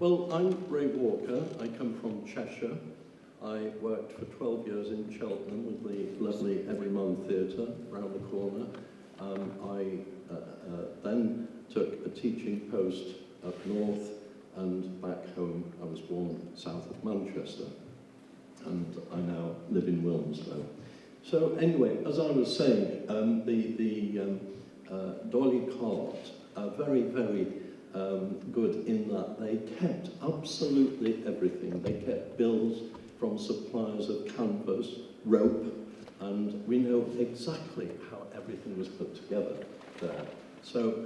Well, I'm Ray Walker. I come from Cheshire. I worked for 12 years in Cheltenham with the lovely Everyman Theatre round the corner. I then took a teaching post up north, and back home I was born south of Manchester, and I now live in Wilmslow. So anyway, as I was saying, the D'Oyly Cart are very, very good in that they kept absolutely everything. They kept bills from suppliers of canvas, rope, and we know exactly how everything was put together there. So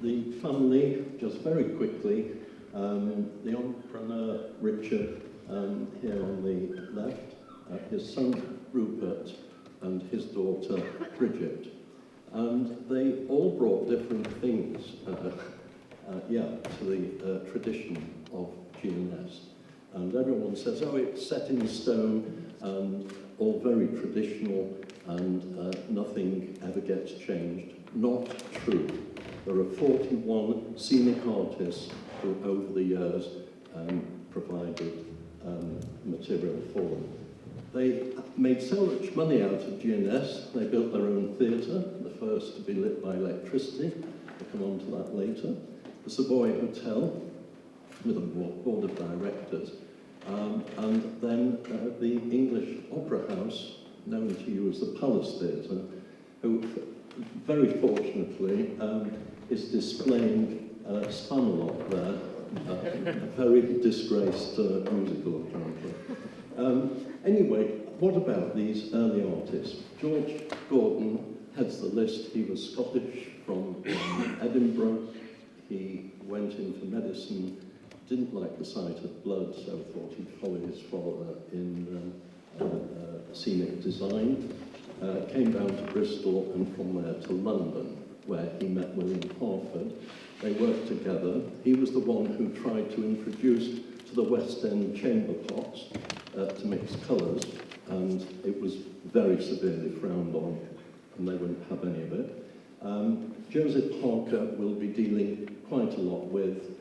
the family, just very quickly, the entrepreneur Richard here on the left, his son Rupert, and his daughter Bridget. And they all brought different things to the tradition of G&S. And everyone says, oh, it's set in stone and all very traditional and nothing ever gets changed. Not true. There are 41 scenic artists who, over the years, provided material for them. They made so much money out of G&S, they built their own theatre, the first to be lit by electricity. I'll come on to that later. The Savoy Hotel, with a board of directors, and then the English Opera House, known to you as the Palace Theatre, who very fortunately is displaying Spamalot there, a very disgraced musical apparently. Anyway, what about these early artists? George Gordon heads the list. He was Scottish from Edinburgh. He went in for medicine, didn't like the sight of blood, so thought he'd follow his father in scenic design. Came down to Bristol and from there to London, where he met William Harford. They worked together. He was the one who tried to introduce to the West End chamber pots to mix colours, and it was very severely frowned on, and they wouldn't have any of it. Joseph Harker will be dealing quite a lot with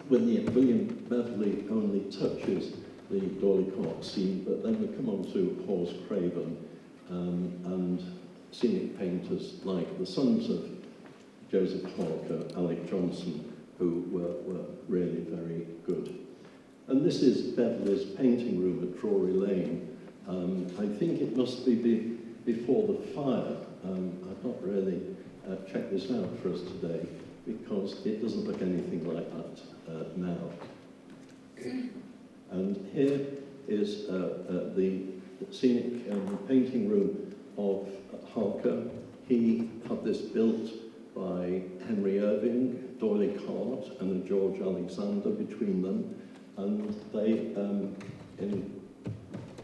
William Beverley only touches the D'Oyly Cart scene, but then we come on to Hawes Craven and scenic painters like the sons of Joseph Harker, Alec Johnson, who were really very good. And this is Beverley's painting room at Drury Lane. I think it must be before the fire. I've not really checked this out for us today, because it doesn't look anything like that now. And here is the scenic painting room of Harker. He had this built by Henry Irving, D'Oyly Cart, and a George Alexander between them. And they,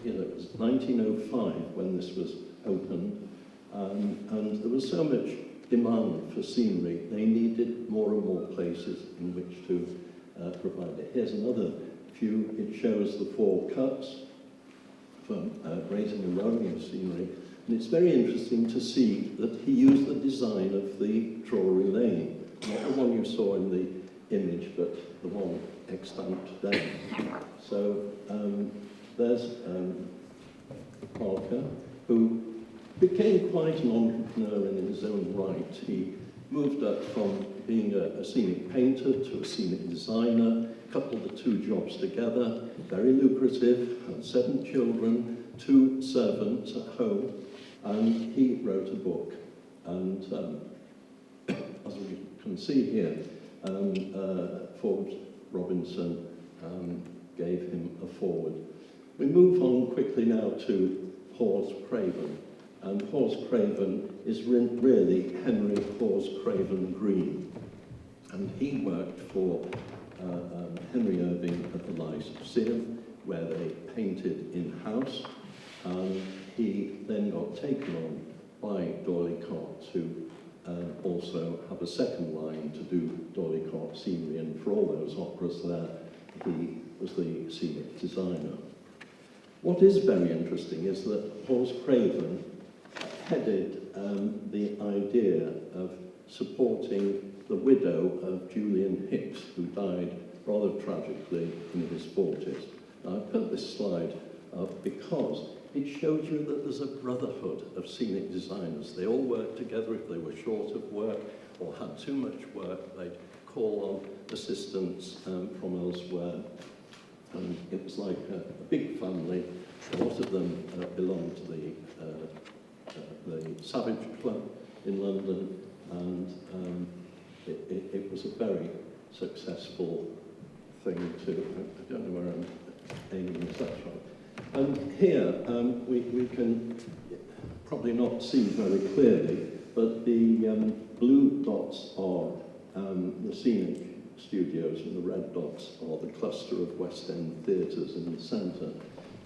it was 1905 when this was opened, and there was so much demand for scenery, they needed more and more places in which to provide it. Here's another view. It shows the 4 cuts for raising and lowering of scenery. And it's very interesting to see that he used the design of the Drury Lane, not the one you saw in the image, but the one extant down. So there's Parker, who became quite an entrepreneur in his own right. He moved up from being a scenic painter to a scenic designer, coupled the 2 jobs together, very lucrative, had 7 children, 2 servants at home, and he wrote a book. And as we can see here, Forbes Robinson gave him a forward. We move on quickly now to Hawes Craven. And Hawes Craven is really Henry Hawes Craven Green. And he worked for Henry Irving at the Lyceum, where they painted in-house. And he then got taken on by D'Oyly Cart to also have a second line to do D'Oyly Cart scenery. And for all those operas there, he was the scenic designer. What is very interesting is that Hawes Craven headed the idea of supporting the widow of Julian Hicks, who died rather tragically in his 40s. Now, I put this slide up because it shows you that there's a brotherhood of scenic designers. They all work together. If they were short of work or had too much work, they'd call on assistants from elsewhere. And it was like a big family. A lot of them belonged to the Savage Club in London, and it was a very successful thing to, I don't know where I'm aiming, is that right? And here we can probably not see very clearly, but the blue dots are the scenic studios and the red dots are the cluster of West End theatres in the centre.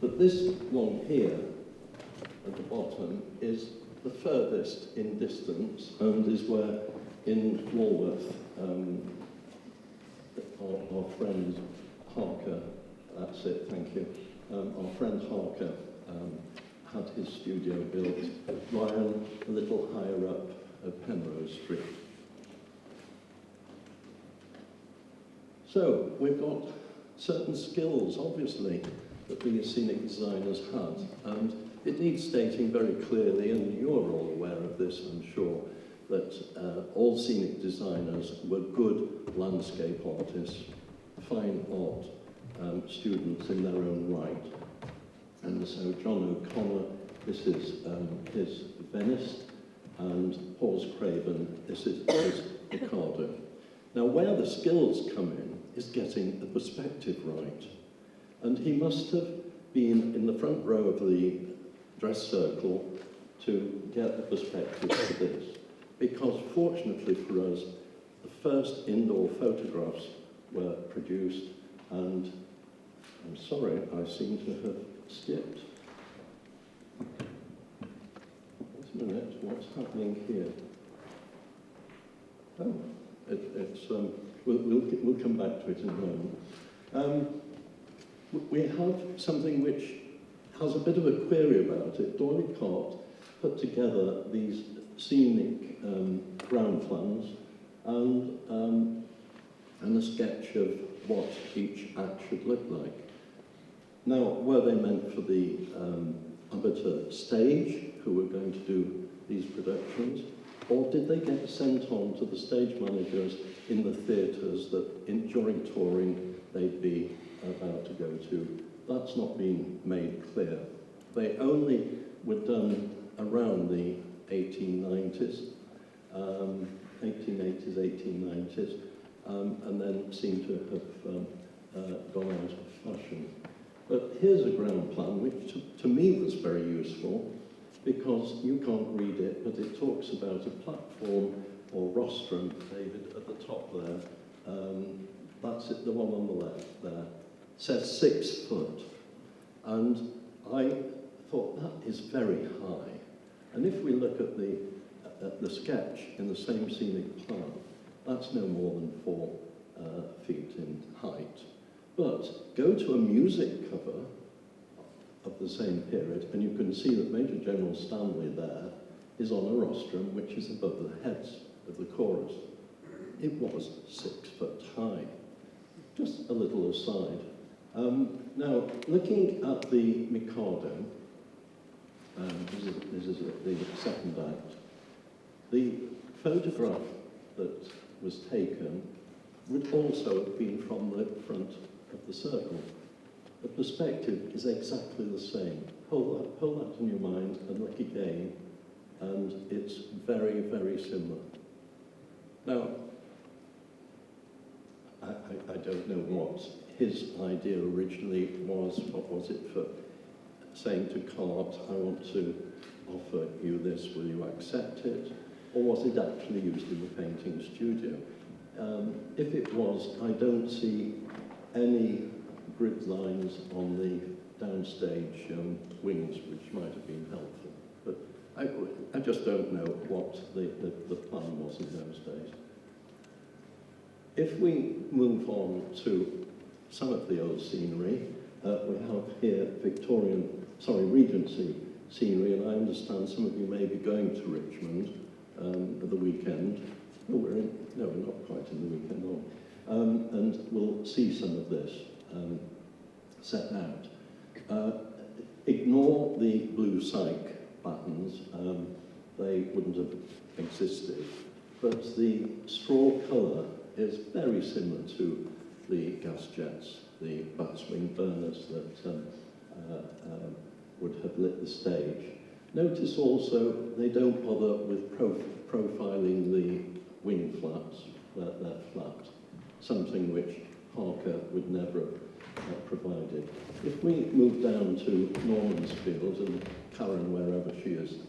But this one here at the bottom is the furthest in distance and is where in Walworth our friend Harker, that's it, thank you, our friend Harker had his studio built right a little higher up at Penrose Street. So we've got certain skills, obviously, that the scenic designers had, and it needs stating very clearly, and you're all aware of this, I'm sure, that all scenic designers were good landscape artists, fine art students in their own right. And so John O'Connor, this is his Venice, and Paul's Craven, this is his Ricardo. Now, where the skills come in is getting the perspective right. And he must have been in the front row of the dress circle to get the perspective for this. Because fortunately for us, the first indoor photographs were produced, and I'm sorry, I seem to have skipped. Wait a minute, what's happening here? Oh, we'll come back to it in a moment. We have something which has a bit of a query about it. Doyle Cart put together these scenic ground plans and a sketch of what each act should look like. Now, were they meant for the amateur stage, who were going to do these productions, or did they get sent on to the stage managers in the theatres that during touring they'd be about to go to? That's not been made clear. They only were done around the 1890s, 1880s, 1890s, and then seem to have gone out of fashion. But here's a ground plan, which to me was very useful, because you can't read it, but it talks about a platform or rostrum, David, at the top there. That's it, the one on the left there. Says 6 foot. And I thought that is very high. And if we look at the sketch in the same scenic plan, that's no more than 4 feet in height. But go to a music cover of the same period, and you can see that Major General Stanley there is on a rostrum which is above the heads of the chorus. It was 6 foot high. Just a little aside. Now, looking at the Mikado, this is the second act, the photograph that was taken would also have been from the front of the circle. The perspective is exactly the same. Hold that in your mind and look again, and it's very, very similar. Now, I don't know what his idea originally was. What was it for saying to Cart, I want to offer you this, will you accept it? Or was it actually used in the painting studio? If it was, I don't see any grid lines on the downstage wings, which might have been helpful. But I just don't know what the plan was in those days. If we move on to some of the old scenery, we have here Regency scenery, and I understand some of you may be going to Richmond at the weekend. Oh, no, we're not quite in the weekend long. And we'll see some of this set out. Ignore the blue cyc buttons. They wouldn't have existed. But the straw colour is very similar to the gas jets, the butt swing burners that would have lit the stage. Notice also they don't bother with profiling the wing flaps, they're flat, something which Parker would never have provided. If we move down to Norman's Field, and Karen, wherever she is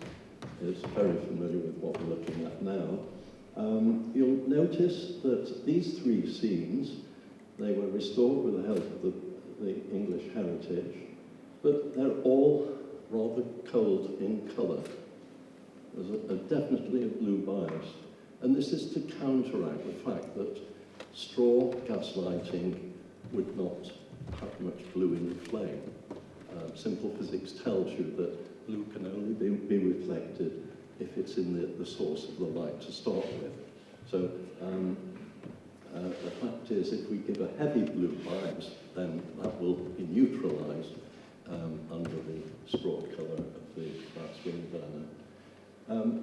very familiar with what we're looking at now, you'll notice that these three scenes, they were restored with the help of the English heritage, but they're all rather cold in colour. There's definitely a blue bias. And this is to counteract the fact that straw gaslighting would not have much blue in the flame. Simple physics tells you that blue can only be reflected if it's in the source of the light to start with. So the fact is, if we give a heavy blue bias, then that will be neutralised under the straw colour of the glass wing burner.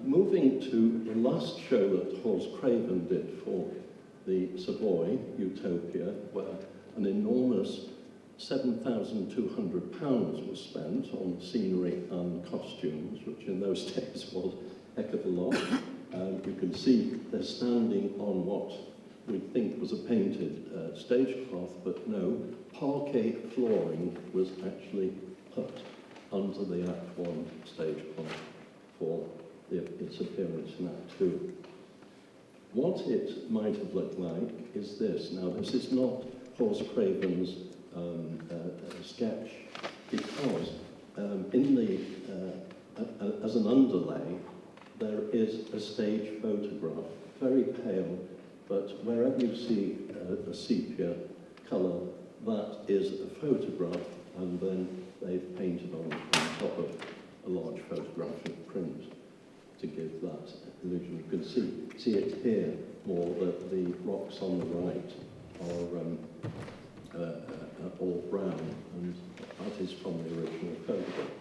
Moving to the last show that Horst Craven did for the Savoy, Utopia, where an enormous £7,200 was spent on scenery and costumes, which in those days was a heck of a lot. You can see they're standing on what we think was a painted stage cloth, but no, parquet flooring was actually put under the Act 1 stage cloth for its appearance in Act 2. What it might have looked like is this. Now, this is not Horst Craven's sketch, because in the as an underlay, there is a stage photograph, very pale, but wherever you see a sepia colour, that is a photograph, and then they've painted on top of a large photographic print to give that illusion. You can see it here more, that the rocks on the right are all brown, and that is from the original photograph.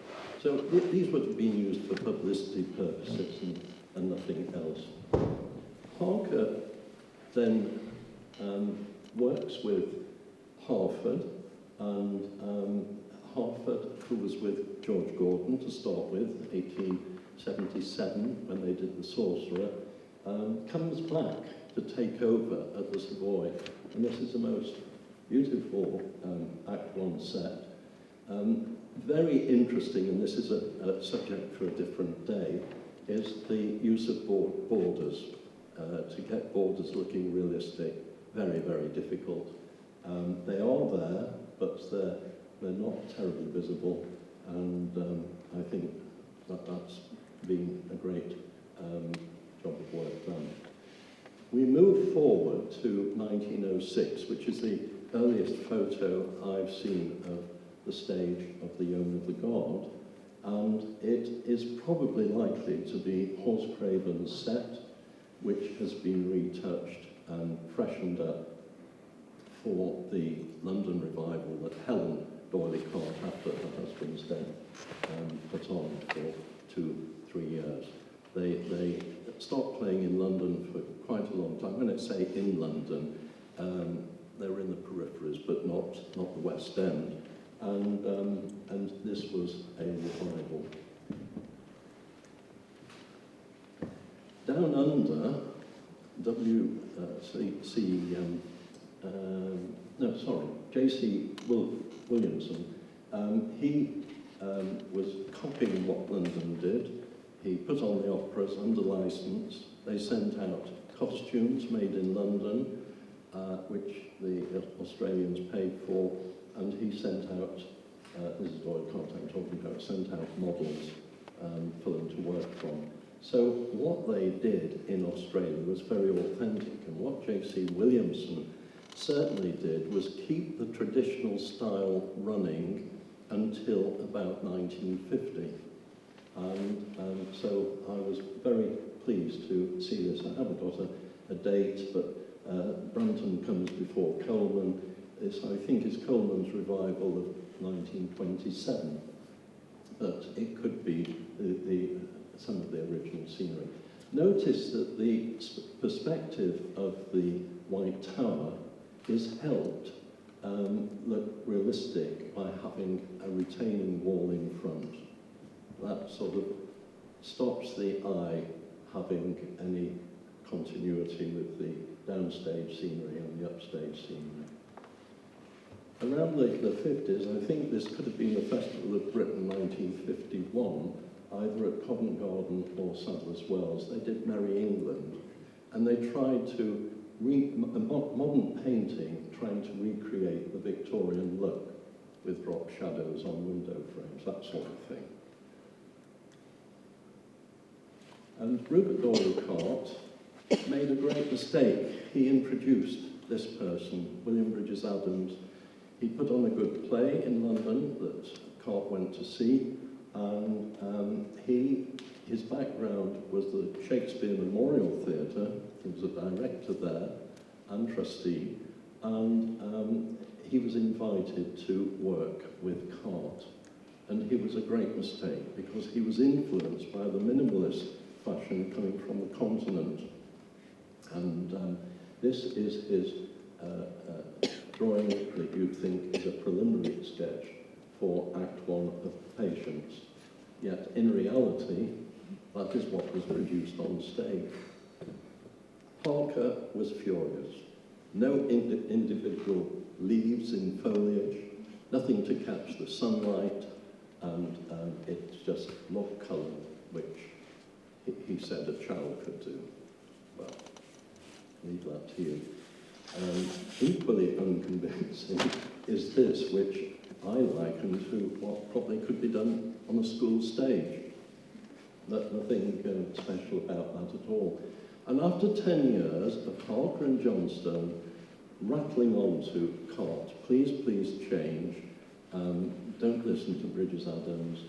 So these would have been used for publicity purposes and nothing else. Parker then works with Harford, and Harford, who was with George Gordon to start with, 1877, when they did The Sorcerer, comes back to take over at the Savoy. And this is the most beautiful Act 1 set. Very interesting, and this is a subject for a different day, is the use of borders. To get borders looking realistic, very, very difficult. They are there, but they're not terribly visible, and I think that's been a great job of work done. We move forward to 1906, which is the earliest photo I've seen of the stage of the Yeoman of the God, and it is probably likely to be Horst Craven's set, which has been retouched and freshened up for the London revival that Helen Doyley-Cart, after her husband's death, put on for 2-3 years. They stopped playing in London for quite a long time. When I say in London, they were in the peripheries, but not the West End. And this was a revival. Down under, J.C. Williamson, he was copying what London did. He put on the operas under license. They sent out costumes made in London, which the Australians paid for, and he sent out, this is what I'm talking about, sent out models for them to work from. So what they did in Australia was very authentic, and what J.C. Williamson certainly did was keep the traditional style running until about 1950. And so I was very pleased to see this. I haven't got a date, but Brunton comes before Coleman. This, I think, is Coleman's revival of 1927, but it could be some of the original scenery. Notice that the perspective of the White Tower is helped look realistic by having a retaining wall in front. That sort of stops the eye having any continuity with the downstage scenery and the upstage scenery. Around the 50s, I think this could have been the Festival of Britain 1951, either at Covent Garden or Sadler's Wells. They did Merry England, and they tried to, modern painting, trying to recreate the Victorian look with drop shadows on window frames, that sort of thing. And Rupert Dorley-Cart made a great mistake. He introduced this person, William Bridges Adams. He put on a good play in London that Cart went to see, and his background was the Shakespeare Memorial Theatre. He was a director there and trustee, and he was invited to work with Cart. And he was a great mistake because he was influenced by the minimalist fashion coming from the continent. And this is his drawing that you think is a preliminary sketch for Act 1 of Patience. Yet, in reality, that is what was produced on stage. Parker was furious. No individual leaves in foliage, nothing to catch the sunlight, and it's just mock colour, which he said a child could do. Well, leave that to you. Equally unconvincing is this, which I liken to what probably could be done on a school stage. Nothing special about that at all. And after 10 years of Parker and Johnstone rattling on to Cart, please, please change, don't listen to Bridges Adams,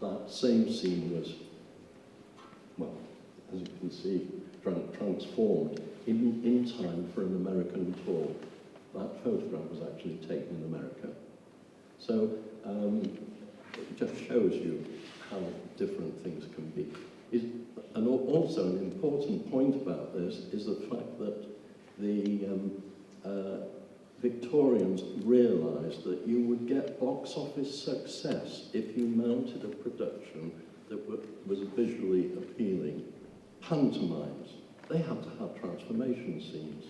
that same scene was, well, as you can see, transformed in time for an American tour. That photograph was actually taken in America. So it just shows you how different things can be. And also an important point about this is the fact that the Victorians realised that you would get box office success if you mounted a production that was visually appealing. Pantomimes, they had to have transformation scenes.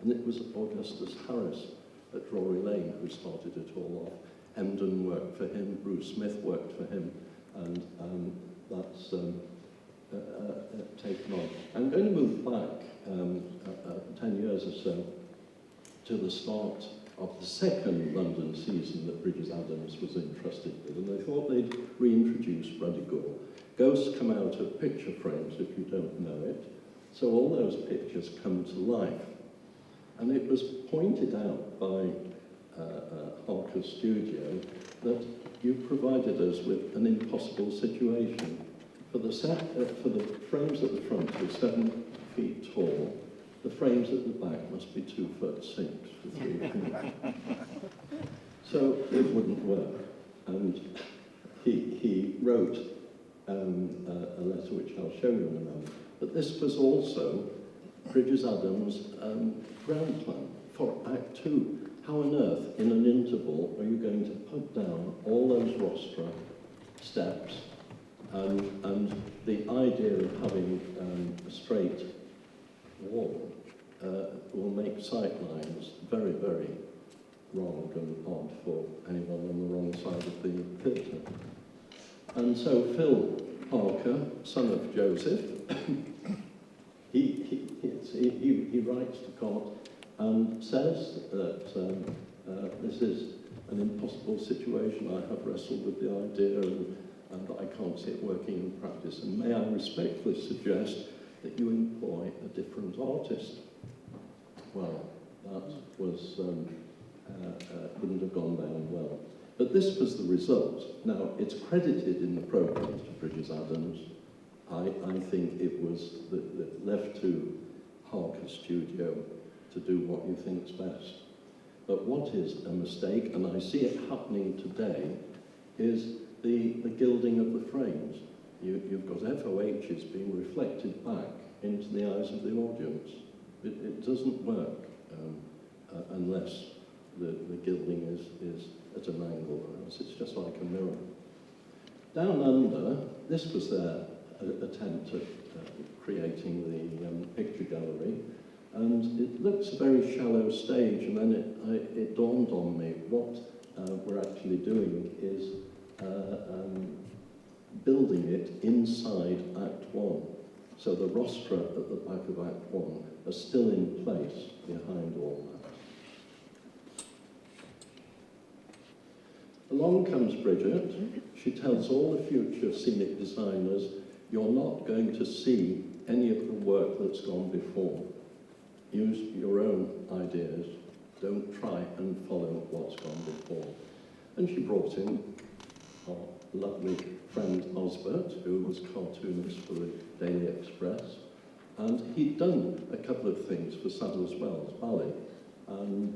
And it was Augustus Harris at Drury Lane who started it all off. Emden worked for him, Bruce Smith worked for him, and that's taken on. I'm going to move back 10 years or so to the start of the second London season that Bridges Adams was entrusted with, and they thought they'd reintroduce Ruddigore. Ghosts come out of picture frames, if you don't know it, so all those pictures come to life. And it was pointed out by Harker's studio that you provided us with an impossible situation. For the frames at the front are 7 feet tall, the frames at the back must be 2 foot 6 for 3 feet. So it wouldn't work. And he wrote a letter which I'll show you in a moment. But this was also Bridges Adams' ground plan for Act 2. How on earth, in an interval, are you going to put down all those rostra steps and the idea of having a straight wall will make sight lines very, very wrong and odd for anyone on the wrong side of the theatre. And so Phil Parker, son of Joseph, he writes to Cart and says that this is an impossible situation. I have wrestled with the idea and I can't see it working in practice. And may I respectfully suggest that you employ a different artist? Well, that was wouldn't have gone down well. But this was the result. Now, it's credited in the programme to Bridges Adams. I think it was left to Parker studio to do what you think's best. But what is a mistake, and I see it happening today, is the gilding of the frames. You've got FOHs being reflected back into the eyes of the audience. It doesn't work unless the gilding is at an angle, or else it's just like a mirror. Down Under, this was their attempt at creating the picture gallery, and it looks a very shallow stage, and then it dawned on me what we're actually doing is building it inside Act 1. So the rostra at the back of Act 1 are still in place behind all that. Along comes Bridget. She tells all the future scenic designers, you're not going to see any of the work that's gone before. Use your own ideas. Don't try and follow what's gone before. And she brought in our lovely friend Osbert, who was cartoonist for the Daily Express. And he'd done a couple of things for Sadler's Wells Ballet. And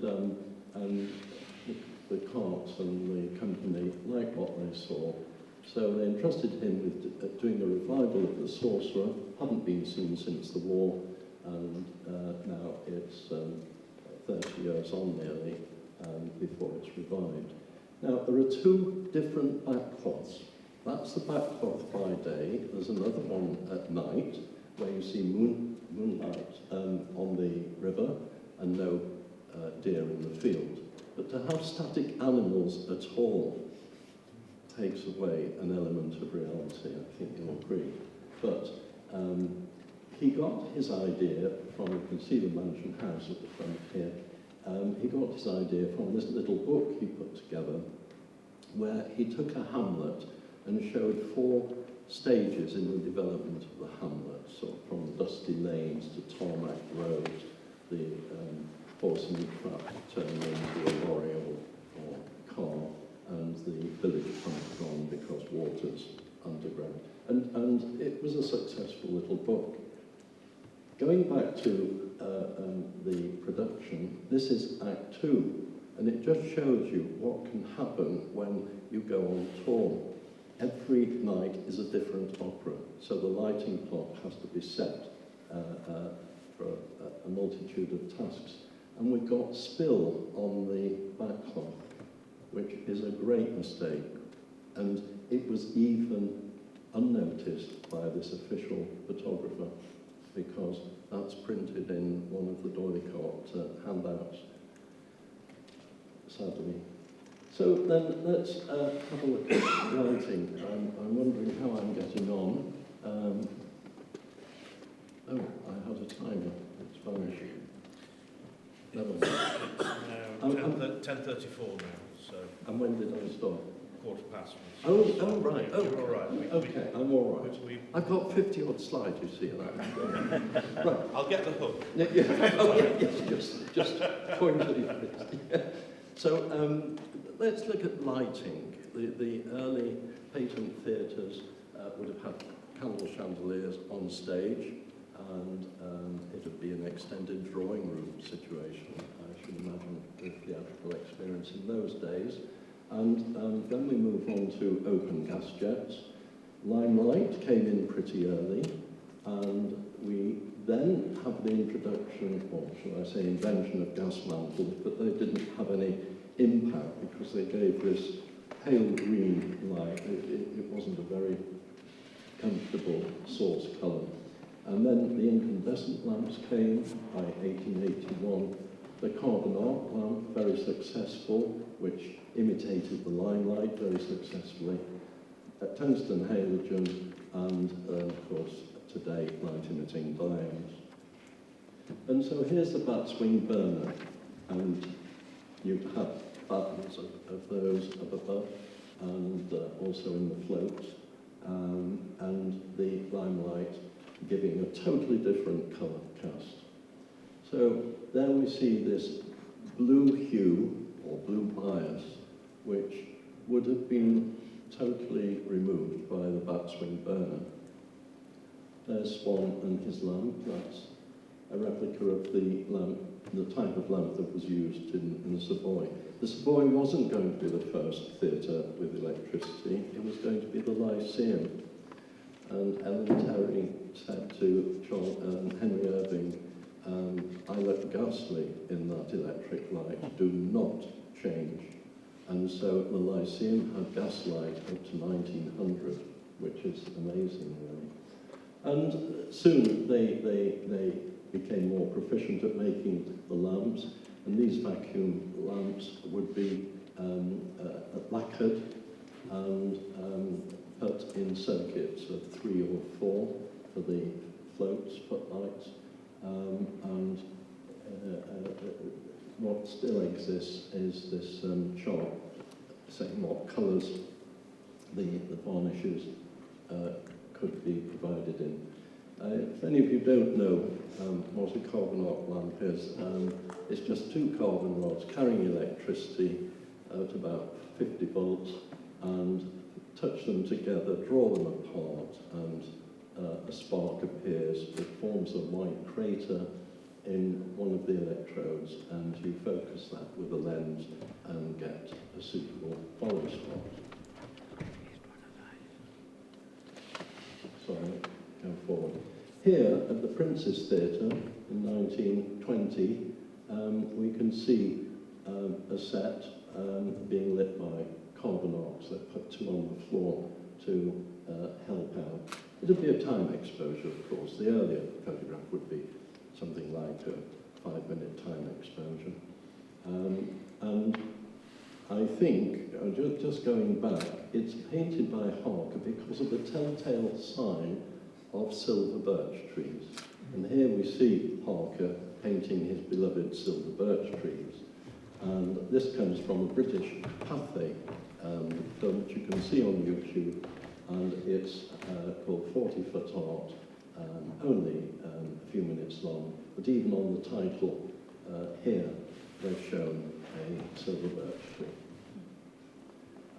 the carts and the company liked what they saw. So they entrusted him with doing a revival of The Sorcerer. Hadn't been seen since the war, and now it's 30 years on nearly before it's revived. Now, there are two different backcloths. That's the backcloth by day. There's another one at night, where you see moonlight on the river and no deer in the field. But to have static animals at all takes away an element of reality, I think you'll agree. But he got his idea from, you can see the Mansion House at the front here, he got his idea from this little book he put together, where he took a hamlet and showed 4 stages in the development of the hamlet, so from dusty lanes to tarmac roads, the horse and trap turning into a lorry or car, and the village front gone because water's underground. And it was a successful little book. Going back to the production, this is Act 2, and it just shows you what can happen when you go on tour. Every night is a different opera, so the lighting plot has to be set for a multitude of tasks. And we've got spill on the backcloth, which is a great mistake, and it was even unnoticed by this official photographer, because that's printed in one of the Doylicott handouts, sadly. So then let's have a look at lighting. I'm wondering how I'm getting on. Oh, I had a timer. It's vanished. Never mind. 10:34 now, so... And when did I stop? 15:15. Oh, right. Oh, you're all right. Okay, I'm all right. I've got 50-odd slides, you see. Right. I'll get the hook. Yeah. Oh, yes, just pointedly. Yeah. So let's look at lighting. The early patent theatres would have had candle chandeliers on stage, and it would be an extended drawing room situation, I should imagine, the theatrical experience in those days. And then we move on to open gas jets. Limelight came in pretty early, and we then have the introduction, or shall I say invention, of gas mantles, but they didn't have any impact because they gave this pale green light. It wasn't a very comfortable source colour. And then the incandescent lamps came by 1881. The carbon arc lamp, very successful, which imitated the limelight very successfully. Tungsten halogen, and of course today light-emitting diodes. And so here's the bat swing burner, and you have buttons of those up above, and also in the floats, and the limelight giving a totally different colour cast. So there we see this blue hue, or blue bias, which would have been totally removed by the bat swing burner. There's Swan and his lamp, that's a replica of the lamp, the type of lamp that was used in the Savoy. The Savoy wasn't going to be the first theatre with electricity, it was going to be the Lyceum. And Ellen Terry said to Henry Irving, I look ghastly in that electric light, do not change. And so the Lyceum had gaslight up to 1900, which is amazing, really. And soon they became more proficient at making the lamps, and these vacuum lamps would be lacquered and put in circuits of 3 or 4 for the floats, footlights, and what still exists is this chart saying what colours the varnishes could be provided in. If any of you don't know what a carbon arc lamp is, it's just 2 carbon rods carrying electricity at about 50 volts, and touch them together, draw them apart, and a spark appears. It forms a white crater in one of the electrodes, and you focus that with a lens and get a suitable follow spot. Sorry, go forward. Here at the Prince's Theatre in 1920, we can see a set being lit by carbon arcs. They put 2 on the floor to help out. It would be a time exposure, of course. The earlier photograph would be something like a 5-minute time exposure. And I think, just going back, it's painted by Harker because of the telltale sign of silver birch trees. And here we see Harker painting his beloved silver birch trees. And this comes from a British Pathé film which you can see on YouTube, and it's called 40 Foot Art, only a few minutes long, but even on the title here, they've shown a silver birch tree.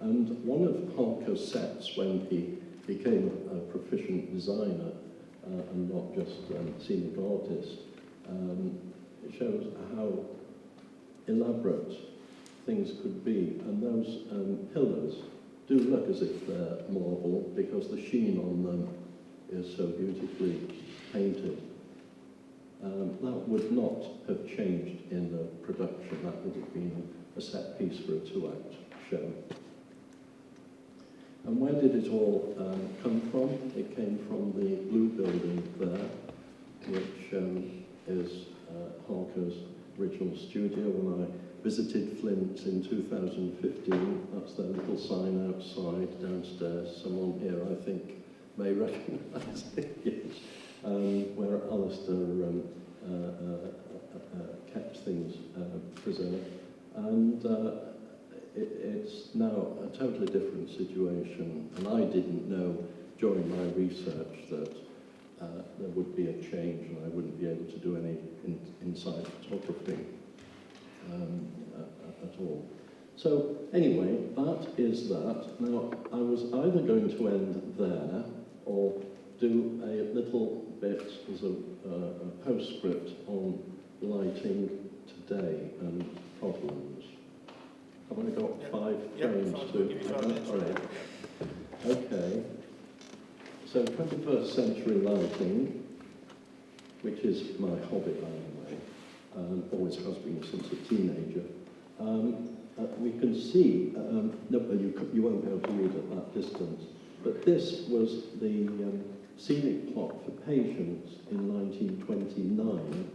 And one of Harker's sets, when he became a proficient designer and not just a scenic artist, it shows how elaborate things could be. And those pillars do look as if they're marble because the sheen on them is so beautifully painted. That would not have changed in the production. That would have been a set piece for a 2-act show. And where did it all come from? It came from the Blue Building there, which is Harker's original studio. When I visited Flint in 2015, that's their little sign outside downstairs. Someone here, I think, may recognise it, where Alistair kept things preserved. And it's now a totally different situation, and I didn't know during my research that there would be a change and I wouldn't be able to do any inside photography at all. So anyway, that is that. Now, I was either going to end there or do a little bit as a postscript on lighting today and problems. Have I got 5 frames to... All right. Okay. So 21st century lighting, which is my hobby, by the way, always has been since a teenager. We can see, no, you won't be able to read at that distance, but this was the scenic plot for Patience in 1929,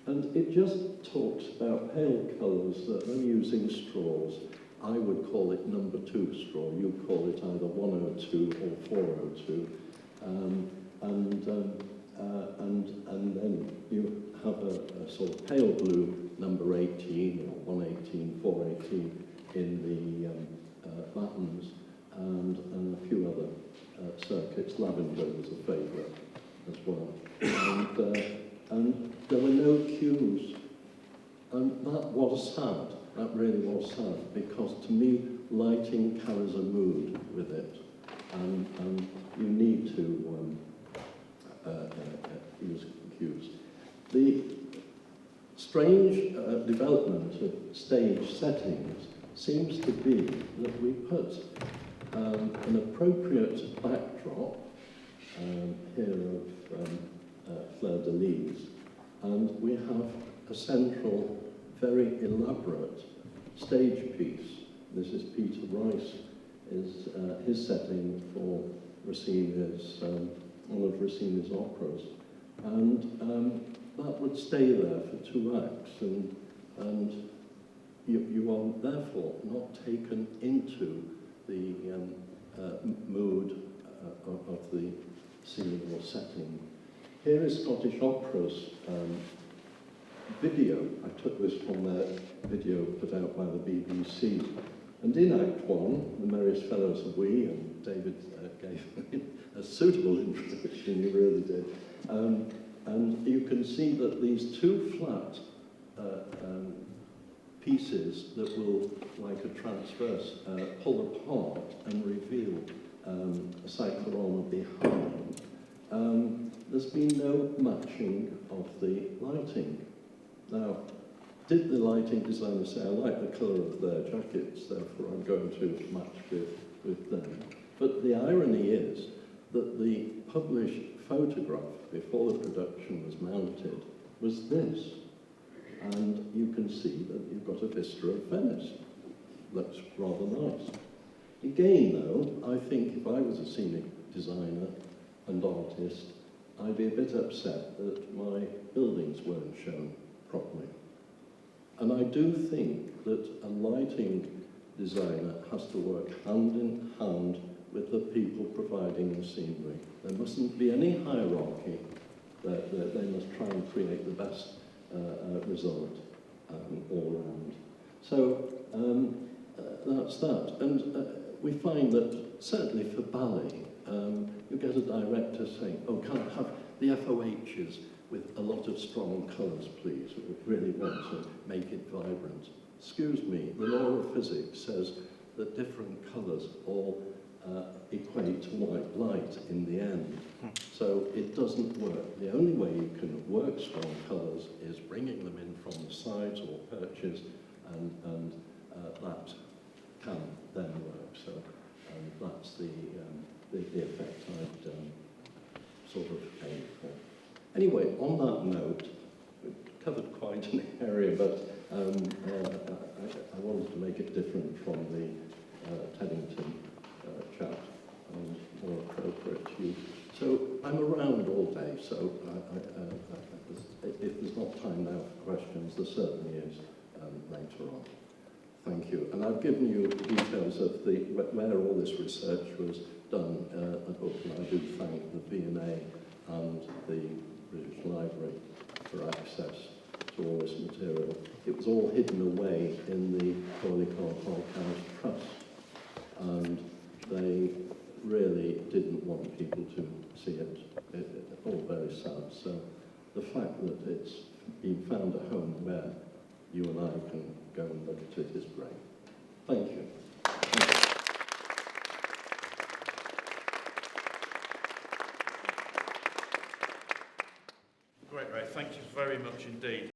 and it just talks about pale colours that when using straws, I would call it number 2 straw, you'd call it either 102 or 402, and then you have a sort of pale blue number 18 or 118, 418 in the buttons, and a few other circuits. Lavender was a favourite as well. And there were no cues. And that was sad. That really was sad, because to me, lighting carries a mood with it. And you need to use cues. The strange development of stage settings seems to be that we put an appropriate backdrop here of fleur-de-lis, and we have a central, very elaborate stage piece. This is Peter Rice, is his setting for Rossini's, one of Rossini's operas. And that would stay there for 2 acts, and you are therefore not taken into the mood of the scene or setting. Here is Scottish Opera's video. I took this from their video put out by the BBC. And in Act 1, The Merriest Fellows Are We, and David gave a suitable introduction, he really did. And you can see that these 2 flat pieces that will, like a transverse, pull apart and reveal a cyclorama behind. There's been no matching of the lighting. Now, did the lighting designer say, I like the colour of their jackets, therefore I'm going to match with them? But the irony is that the published photograph before the production was mounted was this. And you can see that you've got a vista of Venice. Looks rather nice. Again, though, I think if I was a scenic designer and artist, I'd be a bit upset that my buildings weren't shown properly. And I do think that a lighting designer has to work hand in hand with the people providing the scenery. There mustn't be any hierarchy. They must try and create the best result all around. So that's that. And we find that certainly for ballet, you get a director saying, oh, can I have the FOHs with a lot of strong colours, please? We really want to make it vibrant. Excuse me, the law of physics says that different colours all equate to white light in the end. So it doesn't work. The only way you can work strong colours is bringing them in from the sides or perches, and that can then work. So that's the effect I'd sort of aim for. Anyway, on that note, we've covered quite an area, but I wanted to make it different from the Teddington chat and more appropriate to you. So I'm around all day, so if there's not time now for questions, there certainly is later on. Thank you. And I've given you details of where all this research was done at the book, and I do thank the V&A and the British Library for access to all this material. It was all hidden away in the House Trust, and they really didn't want people to see it. It's all very sad. So the fact that it's been found at home where you and I can go and look at it is great. Thank you. Great, Ray. Thank you very much indeed.